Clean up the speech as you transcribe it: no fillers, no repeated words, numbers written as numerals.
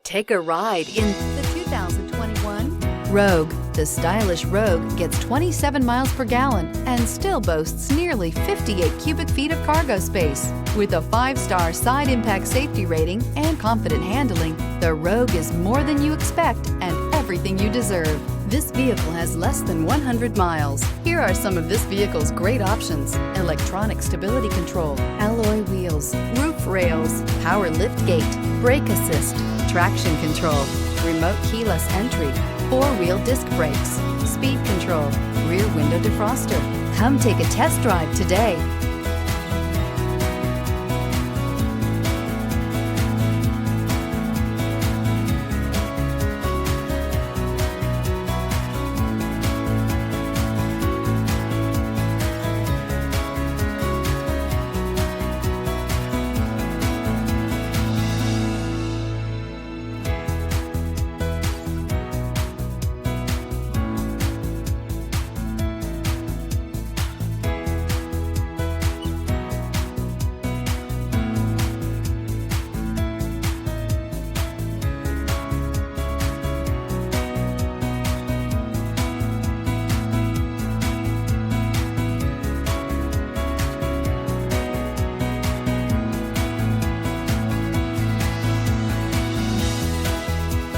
Take a ride in the 2021 Rogue. The stylish Rogue gets 27 miles per gallon and still boasts nearly 58 cubic feet of cargo space. With a 5-star side impact safety rating and confident handling, the Rogue is more than you expect and everything you deserve. This vehicle has less than 100 miles. Here are some of this vehicle's great options: electronic stability control, alloy wheels, roof rails, power lift gate, brake assist, traction control, remote keyless entry, 4-wheel disc brakes, speed control, rear window defroster. Come take a test drive today.